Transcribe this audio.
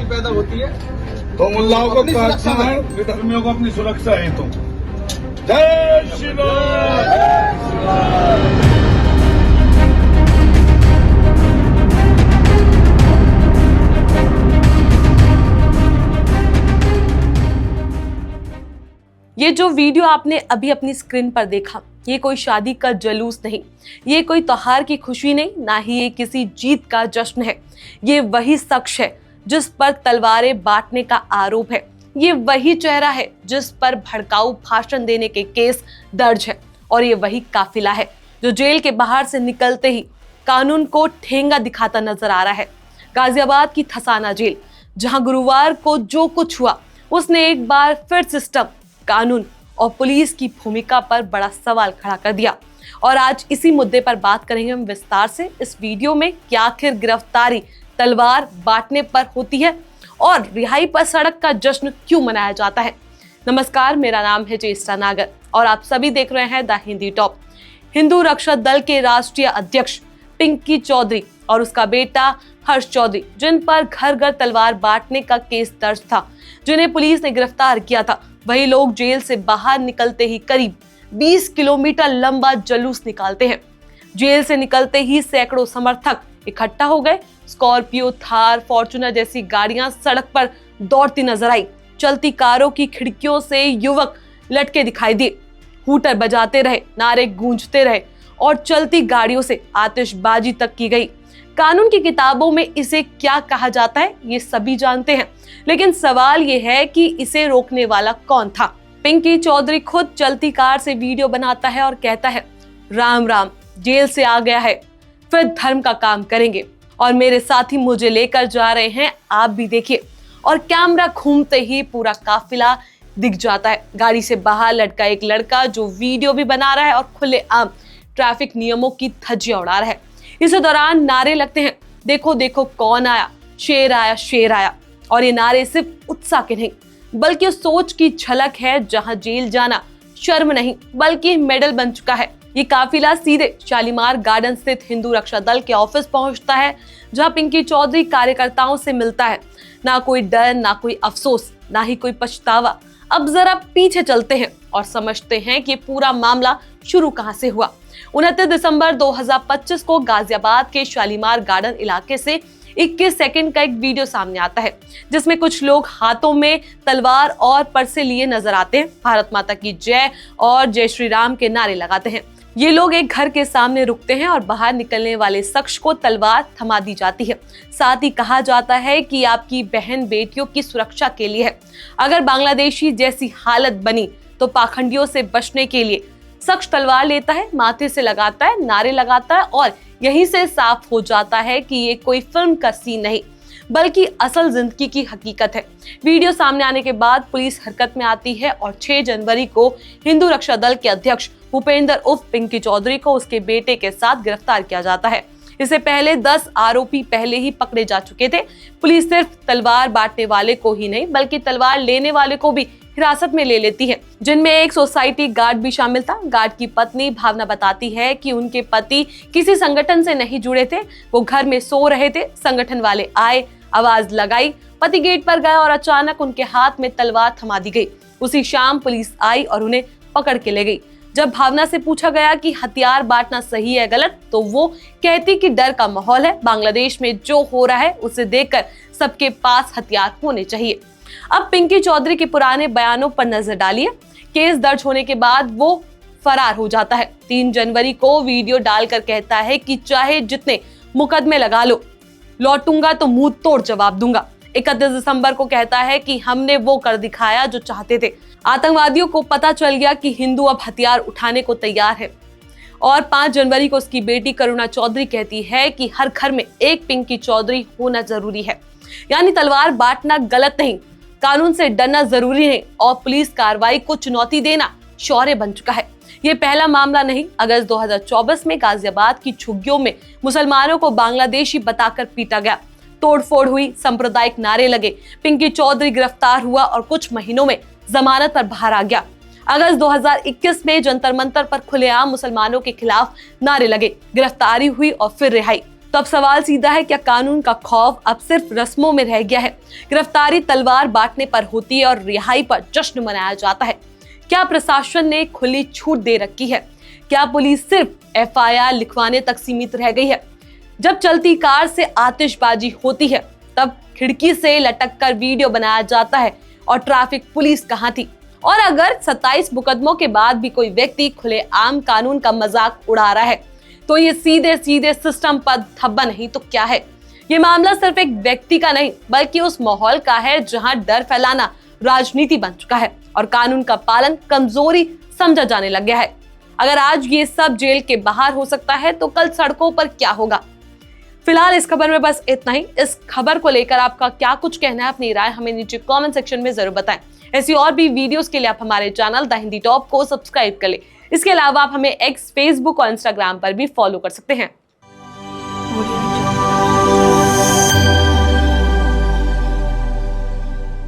पैदा होती है। तो मुल्लाओं को अपनी सुरक्षा काटना है, विधर्मियों को अपनी सुरक्षा है। तो जय श्री राम। ये जो वीडियो आपने अभी अपनी स्क्रीन पर देखा, ये कोई शादी का जुलूस नहीं, ये कोई त्योहार की खुशी नहीं, ना ही ये किसी जीत का जश्न है। ये वही शख्स है जिस पर तलवारें बांटने का आरोप है। ये वही चेहरा है जिस पर भड़काऊ भाषण देने के केस दर्ज है। और ये वही काफिला है जो जेल के बाहर से निकलते ही कानून को ठेंगा दिखाता नजर आ रहा है। गाजियाबाद की थसाना जेल, जहां गुरुवार को जो कुछ हुआ, उसने एक बार फिर सिस्टम, कानून और पुलिस की भूमिका पर बड़ा सवाल खड़ा कर दिया। और आज इसी मुद्दे पर बात करेंगे हम विस्तार से इस वीडियो में कि आखिर गिरफ्तारी तलवार बांटने पर होती है और रिहाई पर सड़क का जश्न क्यों मनाया जाता है। नमस्कार, मेरा नाम है ज्येष्ठा नागर और आप सभी देख रहे हैं द हिंदी टॉप। हिंदू रक्षा दल के राष्ट्रीय अध्यक्ष पिंकी चौधरी और उसका बेटा हर्ष चौधरी, जिन पर घर घर तलवार बांटने का केस दर्ज था, जिन्हें पुलिस ने गिरफ्तार किया था, वही लोग जेल से बाहर निकलते ही करीब 20 किलोमीटर लंबा जुलूस निकालते हैं। जेल से निकलते ही सैकड़ों समर्थक इकट्ठा हो गए। स्कॉर्पियो, थार, फॉर्च्यूनर जैसी गाड़ियां सड़क पर दौड़ती नजर आई। चलती कारों की खिड़कियों से युवक लटके दिखाई दिए। हूटर बजाते रहे, नारे गूंजते रहे और चलती गाड़ियों से आतिशबाजी तक की गई। कानून की किताबों में इसे क्या कहा जाता है ये सभी जानते हैं, लेकिन सवाल ये है कि इसे रोकने वाला कौन था। पिंकी चौधरी खुद चलती कार से वीडियो बनाता है और कहता है, राम राम, जेल से आ गया है, फिर धर्म का काम करेंगे और मेरे साथी मुझे लेकर जा रहे हैं, आप भी देखिए। और कैमरा घूमते ही पूरा काफिला दिख जाता है। गाड़ी से बाहर लटका एक लड़का जो वीडियो भी बना रहा है और खुलेआम ट्रैफिक नियमों की धज्जियां उड़ा रहा है। इसी दौरान नारे लगते हैं, देखो देखो कौन आया, शेर आया, शेर आया। और ये नारे सिर्फ उत्साह के नहीं बल्कि उस सोच की झलक है जहां जेल जाना शर्म नहीं बल्कि मेडल बन चुका है। ये काफिला सीधे शालीमार गार्डन स्थित हिंदू रक्षा दल के ऑफिस पहुंचता है, जहां पिंकी चौधरी कार्यकर्ताओं से मिलता है। ना कोई डर, ना कोई अफसोस, ना ही कोई पछतावा। अब जरा पीछे चलते हैं और समझते हैं कि पूरा मामला शुरू कहां से हुआ। 29 दिसंबर 2025 को गाजियाबाद के शालीमार गार्डन इलाके से 21 सेकंड का एक वीडियो सामने आता है, जिसमें कुछ लोग हाथों में तलवार और परसे लिए नजर आते हैं। भारत माता की जय और जय श्री राम के नारे लगाते हैं। ये लोग एक घर के सामने रुकते हैं और बाहर निकलने वाले शख्स को तलवार थमा दी जाती है। साथ ही कहा जाता है कि आपकी बहन बेटियों की सुरक्षा के लिए है। अगर बांग्लादेशी जैसी हालत बनी तो पाखंडियों से बचने के लिए शख्स तलवार लेता है, माथे से लगाता है, नारे लगाता है और यहीं से साफ हो जाता है कि ये कोई फिल्म का सीन नहीं बल्कि असल जिंदगी की हकीकत है। वीडियो सामने आने के बाद पुलिस हरकत में आती है और 6 जनवरी को हिंदू रक्षा दल के अध्यक्ष भूपेंद्र उर्फ पिंकी चौधरी को उसके बेटे के साथ गिरफ्तार किया जाता है। इससे पहले 10 आरोपी पहले ही पकड़े जा चुके थे। पुलिस सिर्फ तलवार बांटने वाले को ही नहीं बल्कि तलवार लेने वाले को भी हिरासत में ले लेती है, जिनमें एक सोसाइटी गार्ड भी शामिल था। गार्ड की पत्नी भावना बताती है कि उनके पति किसी संगठन से नहीं जुड़े थे, वो घर में सो रहे थे। संगठन वाले आए, आवाज लगाई, पति गेट पर गया और अचानक उनके हाथ में तलवार थमा दी गई। उसी शाम पुलिस आई और उन्हें पकड़ के ले गई। जब भावना से पूछा गया कि हथियार बांटना सही है गलत, तो वो कहती कि डर का माहौल है, बांग्लादेश में जो हो रहा है उसे देखकर सबके पास हथियार होने चाहिए। अब पिंकी चौधरी के पुराने बयानों पर नजर डालिए। केस दर्ज होने के बाद वो फरार हो जाता है। 3 जनवरी को वीडियो डालकर कहता है कि चाहे जितने मुकदमे लगा लो, लौटूंगा तो मुंह तोड़ जवाब दूंगा। 31 दिसंबर को कहता है कि हमने वो कर दिखाया जो चाहते थे। आतंकवादियों को पता चल गया कि हिंदू अब हथियार उठाने को तैयार है। और 5 जनवरी को उसकी बेटी करुणा चौधरी कहती है कि हर घर में एक पिंकी चौधरी होना जरूरी है। यानी तलवार बांटना गलत नहीं, कानून से डरना जरूरी है और पुलिस कार्रवाई को चुनौती देना शौर्य बन चुका है। ये पहला मामला नहीं। अगस्त 2024 में गाजियाबाद की झुग्गियों में मुसलमानों को बांग्लादेशी बताकर पीटा गया, तोड़फोड़ हुई, सांप्रदायिक नारे लगे। पिंकी चौधरी गिरफ्तार हुआ और कुछ महीनों में जमानत पर बाहर आ गया। अगस्त 2021 में जंतर मंतर पर खुलेआम मुसलमानों के खिलाफ नारे लगे, गिरफ्तारी हुई और फिर रिहाई। तो अब सवाल सीधा है, क्या कानून का खौफ अब सिर्फ रस्मों में रह गया है? गिरफ्तारी तलवार बांटने पर होती है और रिहाई पर जश्न मनाया जाता है। क्या प्रशासन ने खुली छूट दे रखी है? क्या पुलिस सिर्फ एफआईआर लिखवाने तक सीमित रह गई है? जब चलती कार से आतिशबाजी होती है, तब खिड़की से लटक कर वीडियो बनाया जाता है और ट्रैफिक पुलिस कहां थी? और अगर 27 मुकदमों के बाद भी कोई व्यक्ति खुले आम कानून का मजाक उड़ा रहा है, तो ये सीधे सीधे सिस्टम पर धब्बा नहीं तो क्या है? ये मामला सिर्फ एक व्यक्ति का नहीं, बल्कि उस माहौल का है जहां डर फैलाना राजनीति बन चुका है और कानून का पालन कमजोरी समझा जाने लग गया है। अगर आज ये सब जेल के बाहर हो सकता है, तो कल सड़कों पर क्या होगा? फिलहाल इस खबर में बस इतना ही। इस खबर को लेकर आपका क्या कुछ कहना है, अपनी राय हमें नीचे कमेंट सेक्शन में जरूर बताएं। ऐसी और भी वीडियोस के लिए आप हमारे चैनल द हिंदी टॉप को सब्सक्राइब कर लें। इसके अलावा आप हमें एक्स, फेसबुक और इंस्टाग्राम पर भी फॉलो कर सकते हैं।